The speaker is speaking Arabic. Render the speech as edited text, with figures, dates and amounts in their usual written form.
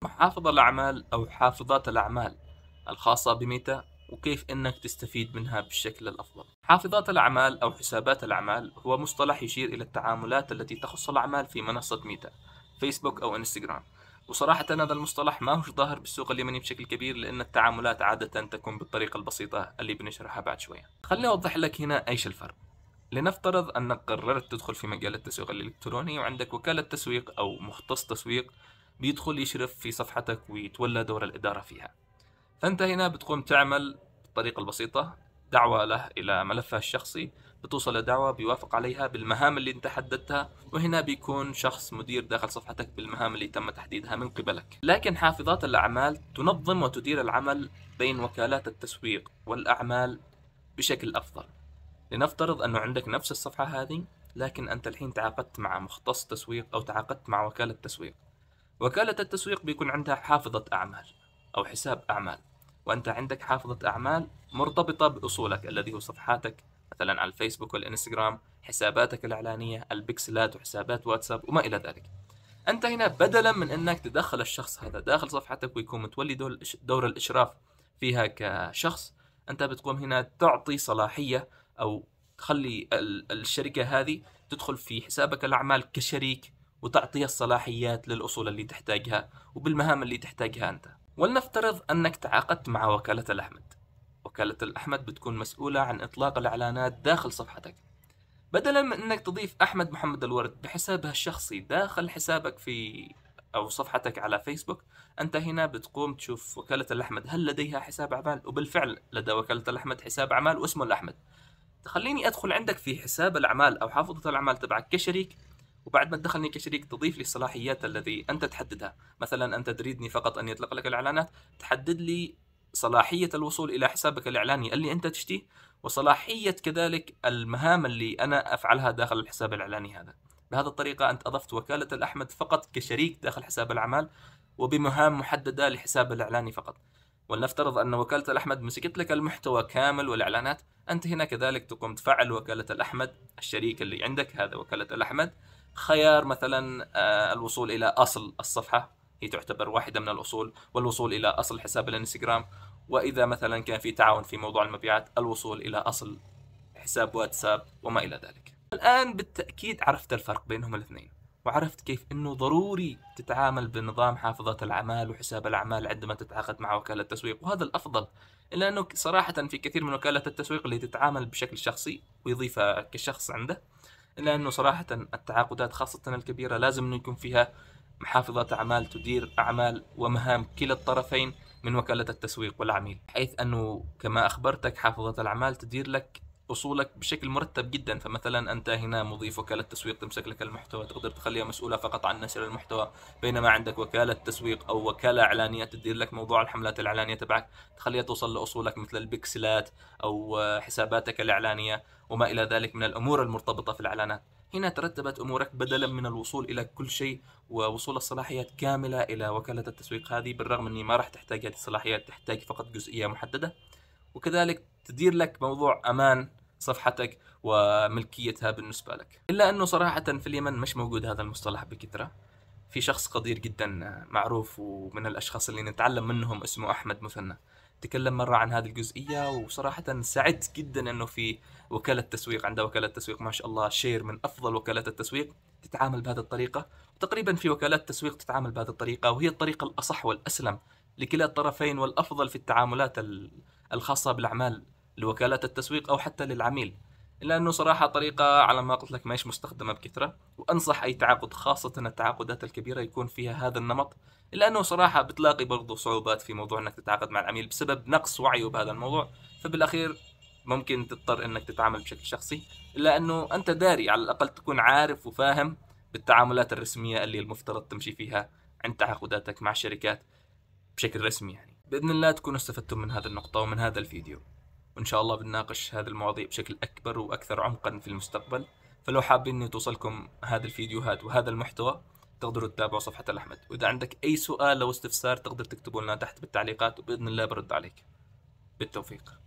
محافظ الأعمال أو حافظات الأعمال الخاصة بميتا، وكيف أنك تستفيد منها بالشكل الأفضل. حافظات الأعمال أو حسابات الأعمال هو مصطلح يشير إلى التعاملات التي تخص الأعمال في منصة ميتا، فيسبوك أو إنستغرام. وصراحة هذا المصطلح ما هو ظاهر بالسوق اليمني بشكل كبير، لأن التعاملات عادة تكون بالطريقة البسيطة اللي بنشرحها بعد شوية. خليني أوضح لك هنا إيش الفرق. لنفترض أنك قررت تدخل في مجال التسويق الإلكتروني، وعندك وكالة تسويق أو مختص تسويق بيدخل يشرف في صفحتك ويتولى دور الإدارة فيها. فأنت هنا بتقوم تعمل بالطريقة البسيطة دعوة له إلى ملفه الشخصي، بتوصل لدعوة بيوافق عليها بالمهام اللي انت حددتها، وهنا بيكون شخص مدير داخل صفحتك بالمهام اللي تم تحديدها من قبلك. لكن حافظات الأعمال تنظم وتدير العمل بين وكالات التسويق والأعمال بشكل أفضل. لنفترض أنه عندك نفس الصفحة هذه، لكن أنت الحين تعاقدت مع مختص تسويق أو تعاقدت مع وكالة تسويق. وكالة التسويق بيكون عندها حافظة أعمال أو حساب أعمال، وأنت عندك حافظة أعمال مرتبطة بأصولك الذي هو صفحاتك مثلا على الفيسبوك والإنستغرام، حساباتك الإعلانية، البكسلات وحسابات واتساب وما إلى ذلك. أنت هنا بدلا من أنك تدخل الشخص هذا داخل صفحتك ويكون متولي دور الإشراف فيها كشخص، أنت بتقوم هنا تعطي صلاحية أو تخلي الشركة هذه تدخل في حسابك الأعمال كشريك، وتعطيها الصلاحيات للأصول اللي تحتاجها وبالمهام اللي تحتاجها أنت. ولنفترض أنك تعاقدت مع وكالة الأحمد. وكالة الأحمد بتكون مسؤولة عن إطلاق الإعلانات داخل صفحتك. بدلا من انك تضيف احمد محمد الورد بحسابها الشخصي داخل حسابك في او صفحتك على فيسبوك، انت هنا بتقوم تشوف وكالة الاحمد هل لديها حساب اعمال، وبالفعل لدى وكالة الاحمد حساب اعمال واسمه الاحمد. تخليني ادخل عندك في حساب الاعمال او حافظة الاعمال تبعك كشريك، وبعد ما تدخلني كشريك تضيف لي الصلاحيات الذي انت تحددها. مثلا انت تريدني فقط ان يطلق لك الاعلانات، تحدد لي صلاحية الوصول الى حسابك الاعلاني اللي انت تشتيه، وصلاحية كذلك المهام اللي انا افعلها داخل الحساب الاعلاني هذا. بهذه الطريقة انت اضفت وكالة الاحمد فقط كشريك داخل حساب الاعمال، وبمهام محددة لحساب الاعلاني فقط. ولنفترض ان وكالة الاحمد مسكت لك المحتوى كامل والاعلانات، انت هنا كذلك تقوم تفعل وكالة الاحمد الشريك اللي عندك هذا وكالة الاحمد خيار مثلا الوصول الى اصل الصفحة، هي تعتبر واحدة من الاصول، والوصول الى اصل حساب الانستغرام، واذا مثلا كان في تعاون في موضوع المبيعات الوصول الى اصل حساب واتساب وما الى ذلك. الان بالتأكيد عرفت الفرق بينهم الاثنين، وعرفت كيف انه ضروري تتعامل بنظام حافظة الاعمال وحساب الاعمال عندما تتعاقد مع وكالة تسويق، وهذا الافضل. الا انه صراحة في كثير من وكالات التسويق اللي تتعامل بشكل شخصي ويضيفها كشخص عنده، إلا أنه صراحة التعاقدات خاصة الكبيرة لازم أنه يكون فيها محافظة أعمال تدير أعمال ومهام كلا الطرفين من وكالة التسويق والعميل، حيث أنه كما أخبرتك حافظة الأعمال تدير لك أصولك بشكل مرتب جدا. فمثلا أنت هنا مضيف وكالة تسويق تمسك لك المحتوى، تقدر تخليها مسؤولة فقط عن نشر المحتوى، بينما عندك وكالة تسويق أو وكالة إعلانية تدير لك موضوع الحملات الإعلانية تبعك، تخليها توصل لأصولك مثل البكسلات أو حساباتك الإعلانية وما إلى ذلك من الأمور المرتبطة في الإعلانات. هنا ترتبت أمورك بدلا من الوصول إلى كل شيء ووصول الصلاحيات كاملة إلى وكالة التسويق هذه، بالرغم أني ما راح تحتاج هذه الصلاحيات، تحتاج فقط جزئية محددة. وكذلك تدير لك موضوع أمان صفحتك وملكيتها بالنسبة لك. إلا أنه صراحة في اليمن مش موجود هذا المصطلح بكثرة. في شخص قدير جدا معروف ومن الأشخاص اللي نتعلم منهم اسمه أحمد مثنى، تكلم مرة عن هذه الجزئية، وصراحة سعدت جدا أنه في وكالة تسويق، عندها وكالة تسويق ما شاء الله شير من أفضل وكالات التسويق تتعامل بهذه الطريقة. وتقريبا في وكالات تسويق تتعامل بهذه الطريقة، وهي الطريقة الأصح والأسلم لكلا الطرفين والأفضل في التعاملات الخاصة بالأعمال لوكالات التسويق أو حتى للعميل. إلا أنه صراحة طريقة على ما قلت لك ماهيش مستخدمة بكثرة، وأنصح أي تعاقد خاصة التعاقدات الكبيرة يكون فيها هذا النمط. إلا أنه صراحة بتلاقي برضو صعوبات في موضوع أنك تتعاقد مع العميل بسبب نقص وعيه بهذا الموضوع، فبالأخير ممكن تضطر أنك تتعامل بشكل شخصي. إلا أنه أنت داري على الأقل تكون عارف وفاهم بالتعاملات الرسمية اللي المفترض تمشي فيها عند تعاقداتك مع الشركات بشكل رسمي. يعني بإذن الله تكونوا استفدتم من هذه النقطة ومن هذا الفيديو، وإن شاء الله بنناقش هذه المواضيع بشكل أكبر وأكثر عمقا في المستقبل. فلو حابين أن توصلكم هذه الفيديوهات وهذا المحتوى تقدروا تتابعوا صفحة الأحمد، وإذا عندك أي سؤال أو استفسار تقدر تكتبوا لنا تحت بالتعليقات، وبإذن الله برد عليك. بالتوفيق.